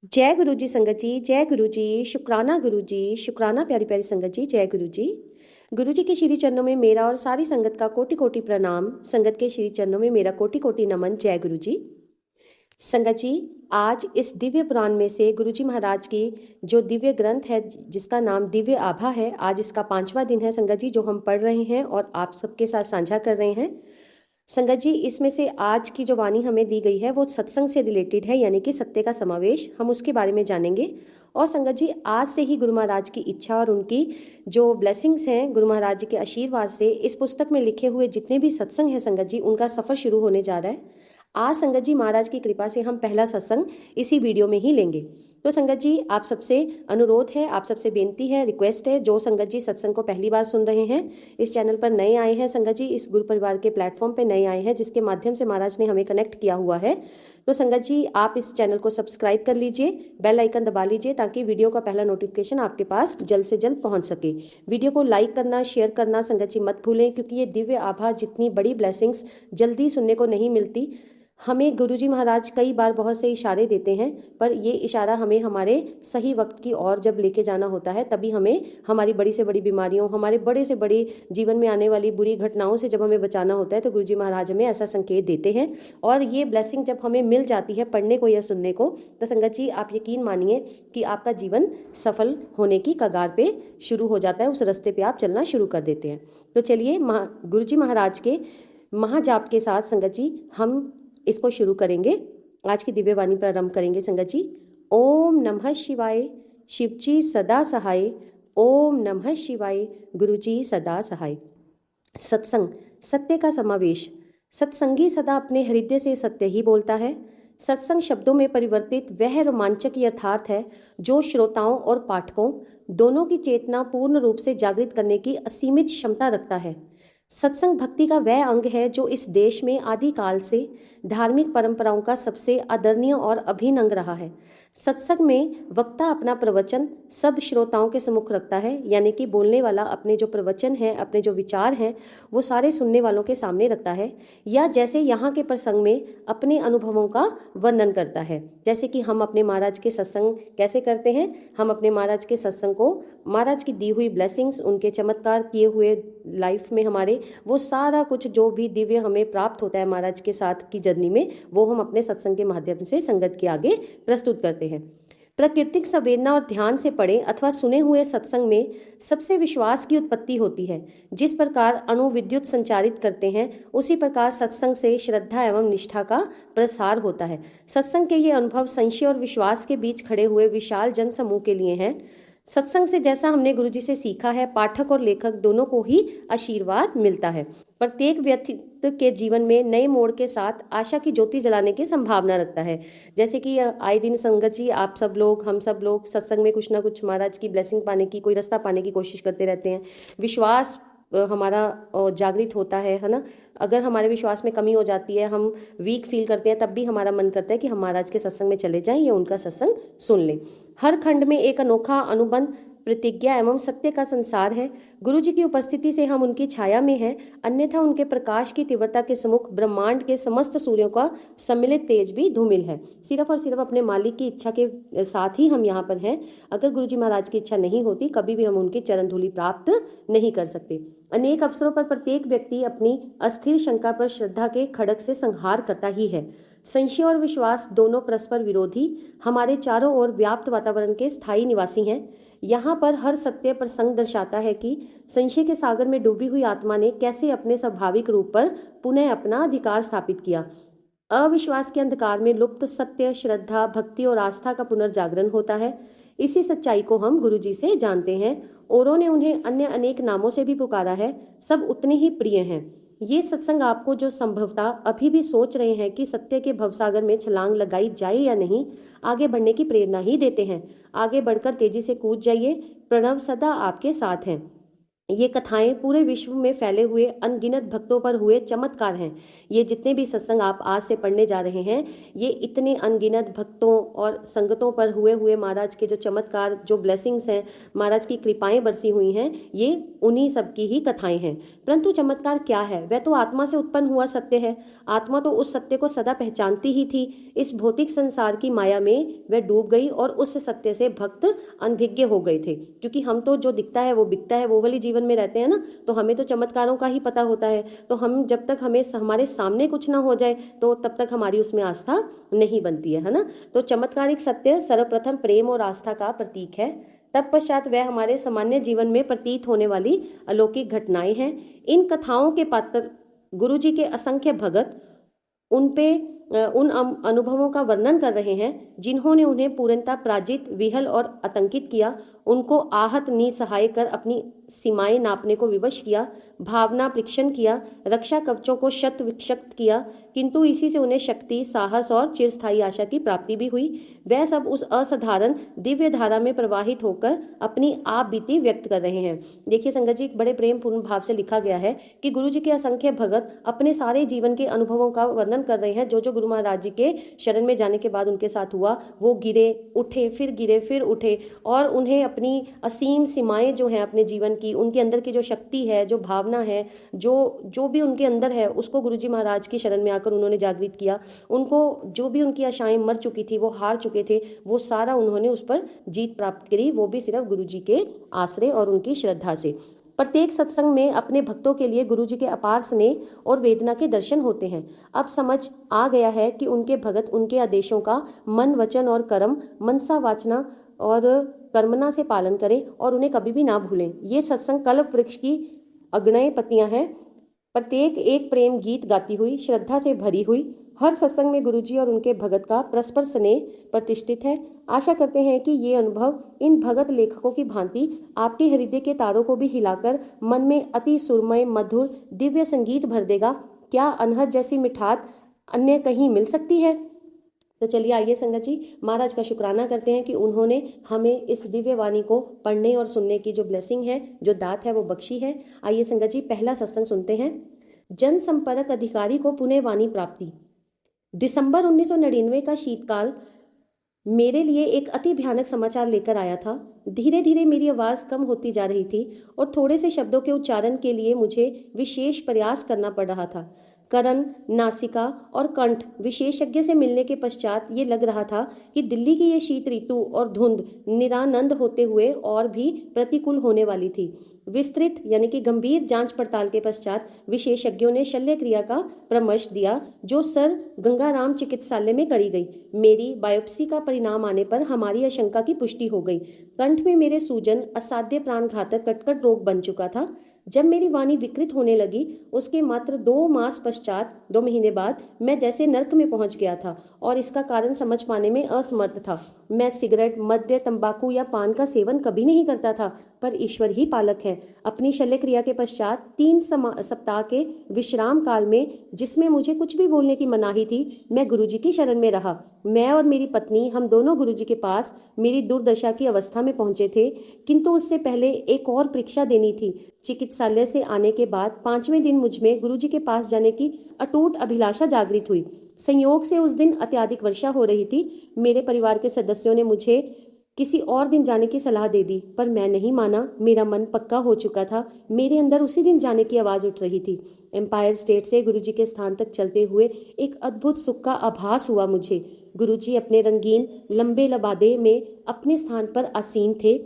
जय गुरु जी संगत जी, जय गुरु जी, शुक्राना गुरु जी, शुक्राना प्यारी प्यारी संगत जी, जय गुरु जी। गुरु जी के श्री चरणों में मेरा और सारी संगत का कोटि कोटि प्रणाम। संगत के श्री चरणों में मेरा कोटि कोटि नमन। जय गुरु जी। संगत जी, आज इस दिव्य पुराण में से गुरु जी महाराज की जो दिव्य ग्रंथ है जिसका नाम दिव्य आभा है, आज इसका 5वां दिन है संगत जी, जो हम पढ़ रहे हैं और आप सबके साथ साझा कर रहे हैं। संगत जी, इसमें से आज की जो वाणी हमें दी गई है वो सत्संग से रिलेटेड है, यानी कि सत्य का समावेश, हम उसके बारे में जानेंगे। और संगत जी, आज से ही गुरु महाराज की इच्छा और उनकी जो ब्लेसिंग्स हैं, गुरु महाराज जी के आशीर्वाद से इस पुस्तक में लिखे हुए जितने भी सत्संग हैं संगत जी, उनका सफर शुरू होने जा रहा है। आज संगत जी महाराज की कृपा से हम पहला सत्संग इसी वीडियो में ही लेंगे। तो संगत जी, आप सबसे अनुरोध है, आप सबसे बेनती है, रिक्वेस्ट है, जो संगत जी सत्संग को पहली बार सुन रहे हैं, इस चैनल पर नए आए हैं संगत जी, इस गुरु परिवार के प्लेटफॉर्म पे नए आए हैं जिसके माध्यम से महाराज ने हमें कनेक्ट किया हुआ है, तो संगत जी आप इस चैनल को सब्सक्राइब कर लीजिए, बेल आइकन दबा लीजिए ताकि वीडियो का पहला नोटिफिकेशन आपके पास जल्द से जल्द पहुंच सके। वीडियो को लाइक करना, शेयर करना संगत जी मत भूलें, क्योंकि ये दिव्य आभा जितनी बड़ी ब्लेसिंग्स जल्दी सुनने को नहीं मिलती। हमें गुरुजी महाराज कई बार बहुत से इशारे देते हैं, पर ये इशारा हमें हमारे सही वक्त की ओर जब लेके जाना होता है, तभी हमें हमारी बड़ी से बड़ी बीमारियों, हमारे बड़े से बड़ी जीवन में आने वाली बुरी घटनाओं से जब हमें बचाना होता है, तो गुरुजी महाराज हमें ऐसा संकेत देते हैं। और ये ब्लेसिंग जब हमें मिल जाती है पढ़ने को या सुनने को, तो संगत जी आप यकीन मानिए कि आपका जीवन सफल होने की कगार पे शुरू हो जाता है, उस रास्ते पे आप चलना शुरू कर देते हैं। तो चलिए गुरुजी महाराज के महाजाप के साथ संगत जी हम इसको शुरू करेंगे। आज की दिव्य वाणी प्रारंभ करेंगे संगत जी। ओम नमः शिवाय, शिवजी सदा सहाय। ओम नमः शिवाय, गुरुजी सदा सहाय। सत्संग, सत्य का समावेश। सत्संगी सदा अपने हृदय से सत्य ही बोलता है। सत्संग शब्दों में परिवर्तित वह रोमांचक यथार्थ है जो श्रोताओं और पाठकों दोनों की चेतना पूर्ण रूप से जागृत करने की असीमित क्षमता रखता है। सत्संग भक्ति का वह अंग है जो इस देश में आदिकाल से धार्मिक परंपराओं का सबसे आदरणीय और अभिन्न अंग रहा है। सत्संग में वक्ता अपना प्रवचन सब श्रोताओं के सम्मुख रखता है, यानी कि बोलने वाला अपने जो प्रवचन है, अपने जो विचार हैं, वो सारे सुनने वालों के सामने रखता है, या जैसे यहाँ के प्रसंग में अपने अनुभवों का वर्णन करता है। जैसे कि हम अपने महाराज के सत्संग कैसे करते हैं, हम अपने महाराज के सत्संग को, महाराज की दी हुई ब्लेसिंग्स, उनके चमत्कार किए हुए लाइफ में हमारे, वो सारा कुछ जो भी दिव्य हमें प्राप्त होता है महाराज के साथ की जर्नी में, वो हम अपने सत्संग के माध्यम से संगत के आगे प्रस्तुत करते हैं। प्राकृतिक संवेदना और ध्यान से पढ़े अथवा सुने हुए सत्संग में सबसे विश्वास की उत्पत्ति होती है। जिस प्रकार अणु विद्युत संचारित करते हैं, उसी प्रकार सत्संग से श्रद्धा एवं निष्ठा का प्रसार होता है। सत्संग के ये अनुभव संशय और विश्वास के बीच खड़े हुए विशाल जन समूह के लिए हैं। सत्संग से जैसा हमने गुरुजी से सीखा है, पाठक और लेखक दोनों को ही आशीर्वाद मिलता है। प्रत्येक व्यक्ति के जीवन में नए मोड़ के साथ आशा की ज्योति जलाने की संभावना रखता है। जैसे कि आए दिन संगत जी आप सब लोग, हम सब लोग सत्संग में कुछ ना कुछ महाराज की ब्लेसिंग पाने की, कोई रास्ता पाने की कोशिश करते रहते हैं। विश्वास हमारा जागृत होता है ना। अगर हमारे विश्वास में कमी हो जाती है, हम वीक फील करते हैं, तब भी हमारा मन करता है कि हम महाराज के सत्संग में चले जाएं या उनका सत्संग सुन लें। हर खंड में एक अनोखा अनुबंध, प्रतिज्ञा एवं सत्य का संसार है। गुरु जी की उपस्थिति से हम उनकी छाया में हैं, अन्यथा उनके प्रकाश की तीव्रता के सम्मुख ब्रह्मांड के समस्त सूर्यों का सम्मिलित तेज भी धूमिल है। सिर्फ और सिर्फ अपने मालिक की इच्छा के साथ ही हम यहाँ पर हैं। अगर गुरु जी महाराज की इच्छा नहीं होती, कभी भी हम उनकी चरण धूलि प्राप्त नहीं कर सकते। अनेक अवसरों पर प्रत्येक व्यक्ति अपनी अस्थिर शंका पर श्रद्धा के खड़ग से संहार करता ही है। संशय और विश्वास दोनों परस्पर विरोधी हमारे चारों ओर व्याप्त वातावरण के स्थायी निवासी हैं। यहाँ पर हर सत्य प्रसंग दर्शाता है कि संशय के सागर में डूबी हुई आत्मा ने कैसे अपने स्वाभाविक रूप पर पुनः अपना अधिकार स्थापित किया। अविश्वास के अंधकार में लुप्त सत्य, श्रद्धा, भक्ति और आस्था का पुनर्जागरण होता है। इसी सच्चाई को हम गुरु जी से जानते हैं। औरों ने उन्हें अन्य अनेक नामों से भी पुकारा है, सब उतने ही प्रिय हैं। ये सत्संग आपको जो संभवतः अभी भी सोच रहे हैं कि सत्य के भवसागर में छलांग लगाई जाए या नहीं, आगे बढ़ने की प्रेरणा ही देते हैं। आगे बढ़कर तेजी से कूद जाइए, प्रणव सदा आपके साथ हैं। ये कथाएं पूरे विश्व में फैले हुए अनगिनत भक्तों पर हुए चमत्कार हैं। ये जितने भी सत्संग आप आज से पढ़ने जा रहे हैं, ये इतने अनगिनत भक्तों और संगतों पर हुए हुए महाराज के जो चमत्कार, जो ब्लेसिंग्स हैं, महाराज की कृपाएं बरसी हुई हैं, ये उन्हीं सब की ही कथाएं हैं। परंतु चमत्कार क्या है? वह तो आत्मा से उत्पन्न हुआ सत्य है। आत्मा तो उस सत्य को सदा पहचानती ही थी। इस भौतिक संसार की माया में वह डूब गई और उस सत्य से भक्त अनभिज्ञ हो गए थे। क्योंकि हम तो जो दिखता है वो बिकता है, वो वाली जीवन में रहते हैं ना, तो हमें तो चमत्कारों का ही पता होता है। तो हम जब तक हमें हमारे सामने कुछ ना हो जाए तो तब तक हमारी उसमें आस्था नहीं बनती है ना। तो चमत्कारिक सत्य सर्वप्रथम प्रेम और आस्था का प्रतीक है। तत्पश्चात वह हमारे सामान्य जीवन में प्रतीत होने वाली अलौकिक घटनाएं हैं। इन कथाओं के पात्र गुरु जी के असंख्य भगत उन पे उन अनुभवों का वर्णन कर रहे हैं जिन्होंने उन्हें पूर्णतः पराजित, विहल और आतंकित किया। उनको आहत निसहाय कर अपनी सीमाएं नापने को विवश किया, भावना परीक्षण किया, रक्षा कवचों को शत विक्षत किया, किंतु इसी से उन्हें शक्ति, साहस और चिरस्थायी आशा की प्राप्ति भी हुई। वह सब उस असाधारण दिव्य धारा में प्रवाहित होकर अपनी आप बीती व्यक्त कर रहे हैं। देखिए संगत जी, बड़े प्रेम पूर्ण भाव से लिखा गया है कि गुरु जी के असंख्य भगत अपने सारे जीवन के अनुभवों का वर्णन कर रहे हैं। जो जो गुरु महाराज जी के शरण में जाने के बाद उनके साथ हुआ, वो गिरे, उठे, फिर उठे, और उन्हें अपनी असीम सीमाएं जो हैं अपने जीवन की, उनके अंदर की जो शक्ति है, जो भावना है, जो भी उनके अंदर है, उसको गुरुजी महाराज की शरण में आकर उन्होंने जागृत किया। उनको जो भी उनकी आशाएं मर चुकी थी, वो हार चुके थे, वो सारा उन्होंने उस पर जीत प्राप्त करी, वो भी सिर्फ गुरुजी के आश्रय और उनकी श्रद्धा से। प्रत्येक सत्संग में अपने भक्तों के लिए गुरुजी के अपार स्नेह और वेदना के दर्शन होते हैं। अब समझ आ गया है कि उनके भगत उनके आदेशों का मन, वचन और कर्म, मनसा वाचना और कर्मना से पालन करें और उन्हें कभी भी ना भूलें। ये सत्संग कल्प वृक्ष की अग्नय पत्तियां हैं, प्रत्येक एक प्रेम गीत गाती हुई, श्रद्धा से भरी हुई। हर सत्संग में गुरुजी और उनके भगत का परस्पर स्नेह प्रतिष्ठित है। आशा करते हैं कि ये अनुभव इन भगत लेखकों की भांति आपके हृदय के तारों को भी हिलाकर मन में अति सुरमय, मधुर, दिव्य संगीत भर देगा। क्या अनहद जैसी मिठास अन्य कहीं मिल सकती है? तो चलिए आइए संगत जी, महाराज का शुक्राना करते हैं कि उन्होंने हमें इस दिव्य वाणी को पढ़ने और सुनने की जो ब्लेसिंग है, जो दात है, वो बख्शी है। आइए संगत जी, पहला सत्संग सुनते हैं। जन संपर्क अधिकारी को पुनः वाणी प्राप्ति। दिसंबर 1999 का शीतकाल मेरे लिए एक अति भयानक समाचार लेकर आया था। धीरे धीरे मेरी आवाज़ कम होती जा रही थी और थोड़े से शब्दों के उच्चारण के लिए मुझे विशेष प्रयास करना पड़ रहा था। करण, नासिका और कंठ विशेषज्ञ से मिलने के पश्चात ये लग रहा था कि दिल्ली की ये शीत ऋतु और धुंध निरानंद होते हुए और भी प्रतिकूल होने वाली थी। विस्तृत यानी कि गंभीर जांच पड़ताल के पश्चात विशेषज्ञों ने शल्य क्रिया का परामर्श दिया, जो सर गंगाराम चिकित्सालय में करी गई। मेरी बायोप्सी का परिणाम आने पर हमारी आशंका की पुष्टि हो गई। कंठ में मेरे सूजन असाध्य प्राणघातक कटकट रोग बन चुका था। जब मेरी वाणी विकृत होने लगी, उसके मात्र 2 मास पश्चात, 2 महीने बाद, मैं जैसे नर्क में पहुंच गया था और इसका कारण समझ पाने में असमर्थ था। मैं सिगरेट, मद्य, तंबाकू या पान का सेवन कभी नहीं करता था, पर ईश्वर ही पालक है। अपनी शल्य क्रिया के पश्चात 3 सप्ताह के विश्राम काल में, जिसमें मुझे कुछ भी बोलने की मनाही थी, मैं गुरुजी की शरण में रहा। मैं और मेरी पत्नी, हम दोनों गुरुजी के पास मेरी दुर्दशा की अवस्था में पहुंचे थे, किंतु उससे पहले एक और परीक्षा देनी थी। चिकित्सालय से आने के बाद 5वें दिन मुझमें गुरुजी के पास जाने की अटूट अभिलाषा जागृत हुई। संयोग से उस दिन अत्यधिक वर्षा हो रही थी। मेरे परिवार के सदस्यों ने मुझे किसी और दिन जाने की सलाह दे दी, पर मैं नहीं माना। मेरा मन पक्का हो चुका था। मेरे अंदर उसी दिन जाने की आवाज उठ रही थी। एम्पायर स्टेट से गुरुजी के स्थान तक चलते हुए एक अद्भुत सुख का आभास हुआ मुझे। गुरुजी अपने रंगीन लंबे लबादे में अपने स्थान पर आसीन थे।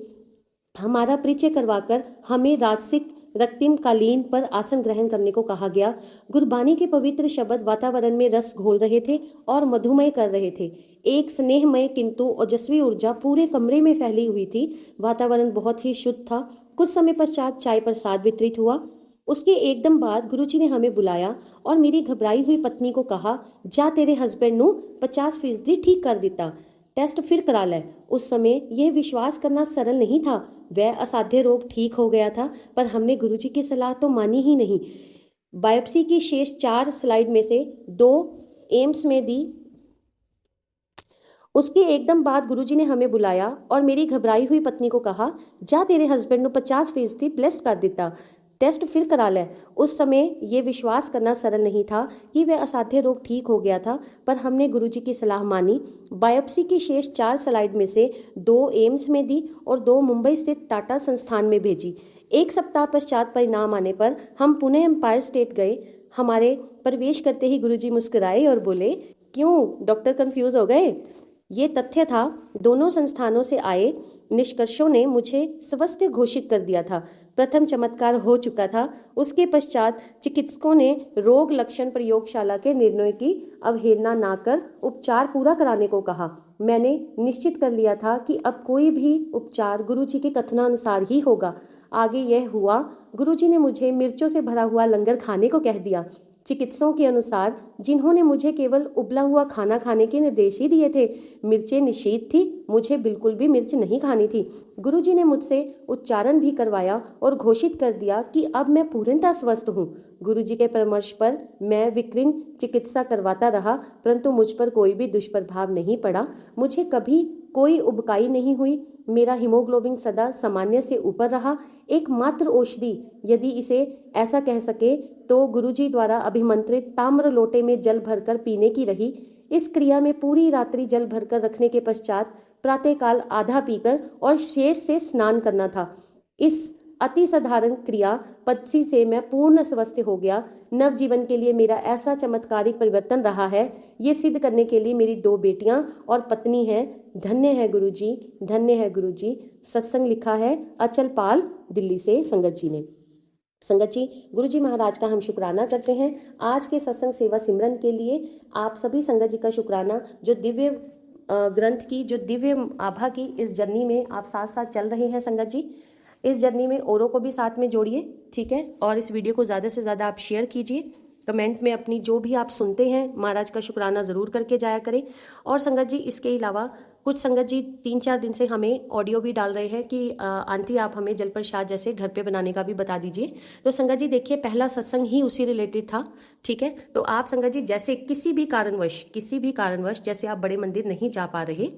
हमारा परिचय करवाकर हमें राजसिक रक्तिम कालीन पर आसन ग्रहण करने को कहा गया। गुरबानी के पवित्र शब्द वातावरण में रस घोल रहे थे और मधुमय कर रहे थे। एक स्नेहमय किंतु ओजस्वी ऊर्जा पूरे कमरे में फैली हुई थी। वातावरण बहुत ही शुद्ध था। कुछ समय पश्चात चाय प्रसाद वितरित हुआ। उसके एकदम बाद गुरुजी ने हमें बुलाया और मेरी घबराई हुई पत्नी को कहा, जा तेरे हस्बैंड नू 50% ठीक कर दिता, टेस्ट फिर करा ले। उस समय यह विश्वास करना सरल नहीं था। वह असाध्य रोग ठीक हो गया था, पर हमने गुरुजी की सलाह तो मानी ही नहीं। बायोप्सी की शेष 4 स्लाइड में से 2 एम्स में दी उसके एकदम बाद गुरुजी ने हमें बुलाया और मेरी घबराई हुई पत्नी को कहा, जा तेरे हस्बैंड ਨੂੰ 50% ब्लेस कर दिता, टेस्ट फिर करा ले। उस समय ये विश्वास करना सरल नहीं था कि वह असाध्य रोग ठीक हो गया था, पर हमने गुरुजी की सलाह मानी। बायोप्सी की शेष 4 स्लाइड में से 2 एम्स में दी और 2 मुंबई स्थित टाटा संस्थान में भेजी। 1 सप्ताह पश्चात परिणाम आने पर हम पुणे एम्पायर स्टेट गए। हमारे प्रवेश करते ही गुरुजी मुस्कुराए और बोले, क्यों डॉक्टर कंफ्यूज हो गए? ये तथ्य था, दोनों संस्थानों से आए निष्कर्षों ने मुझे स्वस्थ घोषित कर दिया था। प्रथम चमत्कार हो चुका था। उसके पश्चात चिकित्सकों ने रोग लक्षण प्रयोगशाला के निर्णय की अवहेलना ना कर उपचार पूरा कराने को कहा। मैंने निश्चित कर लिया था कि अब कोई भी उपचार गुरुजी के कथनानुसार ही होगा। आगे यह हुआ, गुरुजी ने मुझे मिर्चों से भरा हुआ लंगर खाने को कह दिया। चिकित्सकों के अनुसार, जिन्होंने मुझे केवल उबला हुआ खाना खाने के निर्देश ही दिए थे, मिर्चें निषेध थी, मुझे बिल्कुल भी मिर्च नहीं खानी थी। गुरुजी ने मुझसे उच्चारण भी करवाया और घोषित कर दिया कि अब मैं पूर्णतः स्वस्थ हूँ। गुरुजी के परामर्श पर मैं विकृन चिकित्सा करवाता रहा, परंतु मुझ पर कोई भी दुष्प्रभाव नहीं पड़ा। मुझे कभी कोई उबकाई नहीं हुई। मेरा हीमोग्लोबिन सदा सामान्य से ऊपर रहा। एकमात्र औषधि, यदि इसे ऐसा कह सके, तो गुरुजी द्वारा अभिमंत्रित ताम्र लोटे में जल भरकर पीने की रही। इस क्रिया में पूरी रात्रि जल भरकर रखने के पश्चात प्रातःकाल आधा पीकर और शेष से स्नान करना था। इस अति साधारण क्रिया पद्धति से मैं पूर्ण स्वस्थ हो गया। नव जीवन के लिए मेरा ऐसा चमत्कारिक परिवर्तन रहा है, ये सिद्ध करने के लिए मेरी 2 बेटियां और पत्नी है। धन्य है गुरुजी, धन्य है गुरुजी। सत्संग लिखा है अचल पाल, दिल्ली से संगत जी ने। संगत जी, गुरुजी महाराज का हम शुक्राना करते हैं आज के सत्संग सेवा सिमरन के लिए। आप सभी संगत जी का शुक्राना, जो दिव्य ग्रंथ की, जो दिव्य आभा की इस जर्नी में आप साथ साथ चल रहे हैं। संगत जी, इस जर्नी में औरों को भी साथ में जोड़िए, ठीक है। और इस वीडियो को ज़्यादा से ज़्यादा आप शेयर कीजिए। कमेंट में अपनी जो भी आप सुनते हैं महाराज का शुक्राना ज़रूर करके जाया करें। और संगत जी, इसके अलावा कुछ संगत जी 3-4 दिन से हमें ऑडियो भी डाल रहे हैं कि आंटी आप हमें जल प्रसाद जैसे घर पे बनाने का भी बता दीजिए। तो संगत जी देखिए, पहला सत्संग ही उसी रिलेटेड था, ठीक है। तो आप संगत जी जैसे किसी भी कारणवश जैसे आप बड़े मंदिर नहीं जा पा रहे,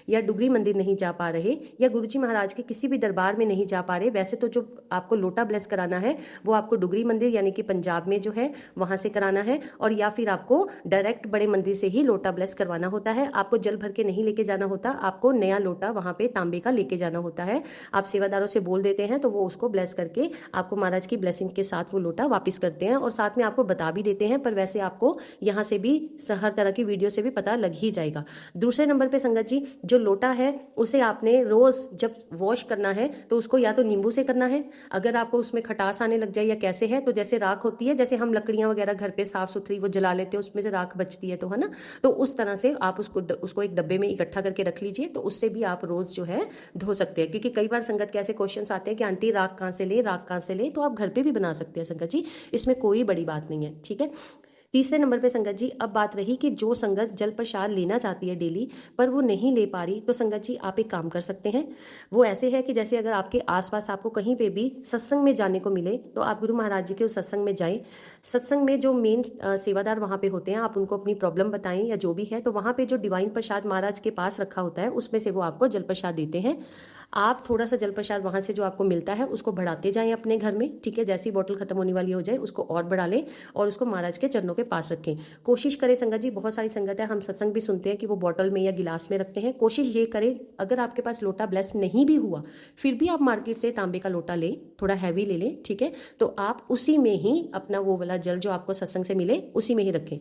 या डुगरी मंदिर नहीं जा पा रहे, या गुरुजी महाराज के किसी भी दरबार में नहीं जा पा रहे, वैसे तो जो आपको लोटा ब्लेस कराना है वो आपको डुगरी मंदिर यानी कि पंजाब में जो है वहाँ से कराना है, और या फिर आपको डायरेक्ट बड़े मंदिर से ही लोटा ब्लेस करवाना होता है। आपको जल भर के नहीं लेके जाना होता, आपको नया लोटा वहाँ पे तांबे का लेके जाना होता है। आप सेवादारों से बोल देते हैं तो वो उसको ब्लेस करके आपको महाराज की ब्लेसिंग के साथ वो लोटा वापस करते हैं, और साथ में आपको बता भी देते हैं। पर वैसे आपको यहाँ से भी हर तरह की वीडियो से भी पता लग ही जाएगा। दूसरे नंबर पे संगत जी, जो लोटा है उसे आपने रोज जब वॉश करना है तो उसको या तो नींबू से करना है, अगर आपको उसमें खटास आने लग जाए या कैसे है, तो जैसे राख होती है, जैसे हम लकड़ियां वगैरह घर पे साफ सुथरी वो जला लेते हैं, उसमें से राख बचती है तो, है ना, तो उस तरह से आप उसको एक डब्बे में इकट्ठा करके रख लीजिए, तो उससे भी आप रोज जो है धो सकते हैं। क्योंकि कई बार संगत के ऐसे क्वेश्चन आते हैं कि आंटी राख कहाँ से ले, राख कहाँ से ले, तो आप घर पे भी बना सकते हैं संगत जी, इसमें कोई बड़ी बात नहीं है, ठीक है। तीसरे नंबर पे संगत जी, अब बात रही कि जो संगत जल प्रसाद लेना चाहती है डेली पर वो नहीं ले पा रही, तो संगत जी आप एक काम कर सकते हैं। वो ऐसे है कि जैसे अगर आपके आसपास आपको कहीं पे भी सत्संग में जाने को मिले तो आप गुरु महाराज जी के उस सत्संग में जाएं। सत्संग में जो मेन सेवादार वहाँ पे होते हैं, आप उनको अपनी प्रॉब्लम बताएं या जो भी है, तो वहाँ पे जो डिवाइन प्रसाद महाराज के पास रखा होता है उसमें से वो आपको जल प्रसाद देते हैं। आप थोड़ा सा जल प्रसाद वहाँ से जो आपको मिलता है उसको बढ़ाते जाएं अपने घर में, ठीक है। जैसी बॉटल खत्म होने वाली हो जाए उसको और बढ़ा लें और उसको महाराज के चरणों के पास रखें। कोशिश करें संगत जी, बहुत सारी संगत है, हम सत्संग भी सुनते हैं कि वो बॉटल में या गिलास में रखते हैं। कोशिश ये करें, अगर आपके पास लोटा ब्लेस नहीं भी हुआ फिर भी आप मार्केट से तांबे का लोटा लें, थोड़ा हैवी ले लें, ठीक है। तो आप उसी में ही अपना वो वाला जल जो आपको सत्संग से मिले उसी में ही रखें।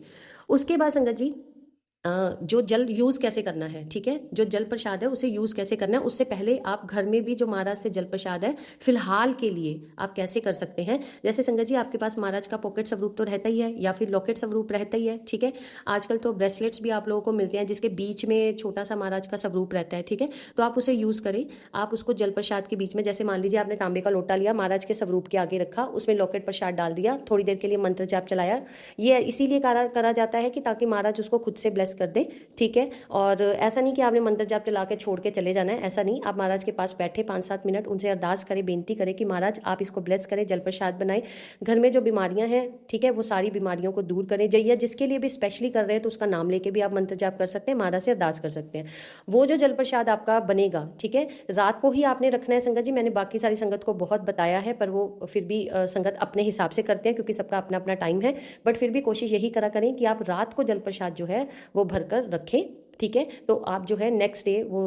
उसके बाद संगत जी जो जल यूज़ कैसे करना है, ठीक है, जो जल प्रसाद है उसे यूज़ कैसे करना है, उससे पहले आप घर में भी जो महाराज से जल प्रसाद है फिलहाल के लिए आप कैसे कर सकते हैं। जैसे संगत जी आपके पास महाराज का पॉकेट स्वरूप तो रहता ही है या फिर लॉकेट स्वरूप रहता ही है, ठीक है। आजकल तो ब्रेसलेट्स भी आप लोगों को मिलते हैं जिसके बीच में छोटा सा महाराज का स्वरूप रहता है, ठीक है। तो आप उसे यूज़ करें। आप उसको जल प्रसाद के बीच में, जैसे मान लीजिए आपने तांबे का लोटा लिया, महाराज के स्वरूप के आगे रखा, उसमें लॉकेट प्रसाद डाल दिया, थोड़ी देर के लिए मंत्र जाप चलाया। ये इसीलिए करा जाता है कि ताकि महाराज उसको खुद से ब्लेस ब्लेस कर दें, ठीक है। और ऐसा नहीं कि आपने मंत्र जाप चला के छोड़ के चले जाना है, ऐसा नहीं। आप महाराज के पास बैठे 5-7 मिनट, उनसे अरदास करें, बेनती करें कि महाराज आप इसको ब्लेस करें, जल प्रसाद बनाएं, घर में जो बीमारियां हैं, ठीक है, वो सारी बीमारियों को दूर करें। जैया जिसके लिए भी स्पेशली कर रहे हैं तो उसका नाम लेके भी आप मंत्र जाप कर सकते हैं, महाराज से अरदास कर सकते हैं। वो जो जल प्रसाद आपका बनेगा, ठीक है, रात को ही आपने रखना है संगत जी। मैंने बाकी सारी संगत को बहुत बताया है, पर वो फिर भी संगत अपने हिसाब से करते हैं क्योंकि सबका अपना अपना टाइम है। बट फिर भी कोशिश यही करा करें कि आप रात को जल प्रसाद जो है वो भरकर रखें, ठीक है। तो आप जो है नेक्स्ट डे वो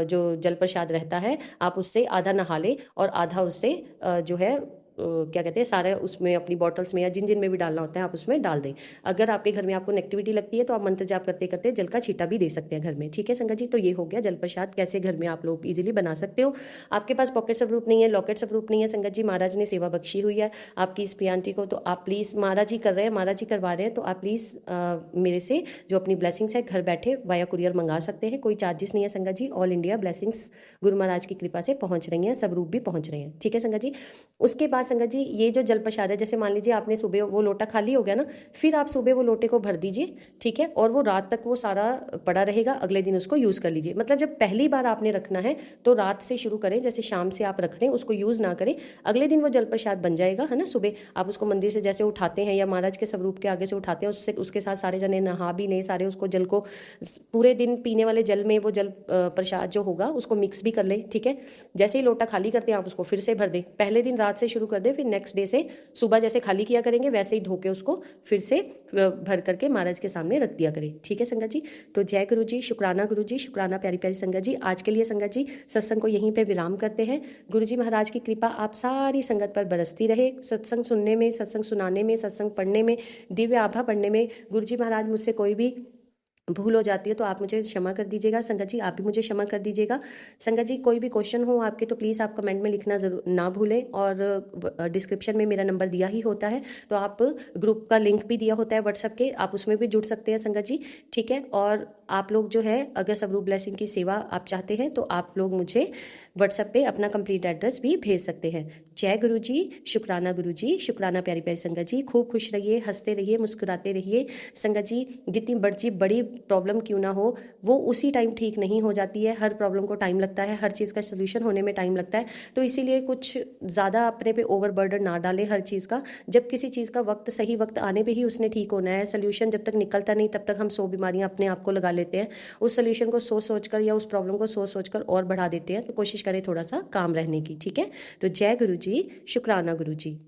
जो जल प्रसाद रहता है आप उससे आधा नहा लें और आधा उससे जो है क्या कहते हैं सारे उसमें अपनी बॉटल्स में या जिन जिन में भी डालना होता है आप उसमें डाल दें। अगर आपके घर में आपको नेगेटिविटी लगती है तो आप मंत्र जाप करते करते जल का छींटा भी दे सकते हैं घर में, ठीक है संगत जी। तो ये हो गया जल प्रसाद कैसे घर में आप लोग इजीली बना सकते हो। आपके पास पॉकेट स्वरूप नहीं है, लॉकेट स्वरूप नहीं है संगत जी, महाराज ने सेवा बख्शी हुई है आपकी इस प्रियांटी को, तो आप प्लीज़, महाराज जी कर रहे हैं, महाराज जी करवा रहे हैं, तो आप प्लीज़ मेरे से जो अपनी ब्लेसिंग्स है घर बैठे वाया कुरियर मंगा सकते हैं, कोई चार्जेस नहीं है संगत जी। All India blessings Guru Maharaj की कृपा से पहुंच रही हैं, स्वरूप भी पहुंच रहे हैं, ठीक है संगत जी। उसके बाद संगत जी ये जो जल प्रसाद है, जैसे मान लीजिए आपने सुबह वो लोटा खाली हो गया ना, फिर आप सुबह वो लोटे को भर दीजिए, ठीक है, और वो रात तक वो सारा पड़ा रहेगा, अगले दिन उसको यूज़ कर लीजिए। मतलब जब पहली बार आपने रखना है तो रात से शुरू करें, जैसे शाम से आप रख रहे हैं उसको यूज़ ना करें, अगले दिन वो जल प्रसाद बन जाएगा, है ना। सुबह आप उसको मंदिर से जैसे उठाते हैं या महाराज के स्वरूप के आगे से उठाते हैं, उससे उसके साथ सारे जने नहा भी लें, सारे उसको जल को पूरे दिन पीने वाले जल में वो जल प्रसाद जो होगा उसको मिक्स भी कर लें, ठीक है। जैसे ही लोटा खाली करते हैं आप उसको फिर से भर दें, पहले दिन रात से शुरू कर दें, फिर नेक्स्ट डे से सुबह जैसे खाली किया करेंगे वैसे ही धो के उसको फिर से भर करके महाराज के सामने रख दिया करें, ठीक है संगत जी। तो जय गुरु जी, शुक्राना गुरु जी, शुक्राना प्यारी प्यारी संगत जी। आज के लिए संगत जी सत्संग को यहीं पे विराम करते हैं। गुरु जी महाराज की कृपा आप सारी संगत पर बरसती रहे, सत्संग सुनने में, सत्संग सुनाने में, सत्संग पढ़ने में, दिव्य आभा पढ़ने में। गुरु जी महाराज मुझसे कोई भी भूल हो जाती है तो आप मुझे क्षमा कर दीजिएगा संगत जी, आप भी मुझे क्षमा कर दीजिएगा संगत जी। कोई भी क्वेश्चन हो आपके तो प्लीज़ आप कमेंट में लिखना जरूर ना भूलें, और डिस्क्रिप्शन में मेरा नंबर दिया ही होता है, तो आप ग्रुप का लिंक भी दिया होता है व्हाट्सएप के, आप उसमें भी जुड़ सकते हैं संगत जी, ठीक है। और आप लोग जो है अगर स्वरूप ब्लेसिंग की सेवा आप चाहते हैं तो आप लोग मुझे व्हाट्सएप पे अपना कंप्लीट एड्रेस भी भेज सकते हैं। जय गुरु जी, शुक्राना गुरु जी, शुक्राना प्यारी प्यारी संगत जी। खूब खुश रहिए, हंसते रहिए, मुस्कुराते रहिए संगत जी। जितनी बड़ी प्रॉब्लम क्यों ना हो वो उसी टाइम ठीक नहीं हो जाती है, हर प्रॉब्लम को टाइम लगता है, हर चीज़ का सोल्यूशन होने में टाइम लगता है, तो इसीलिए कुछ ज़्यादा अपने पे ओवर बर्डन ना डालें हर चीज़ का। जब किसी चीज़ का वक्त सही वक्त आने पे ही उसने ठीक होना है, सोल्यूशन जब तक निकलता नहीं तब तक हम 100 बीमारियां अपने आप को लगा लेते हैं, उस सोल्यूशन को सोच सोच कर या उस प्रॉब्लम को सोच सोच कर और बढ़ा देते हैं। तो कोशिश करें थोड़ा सा काम रहने की, ठीक है। तो जय गुरु जी, शुक्राना गुरु जी।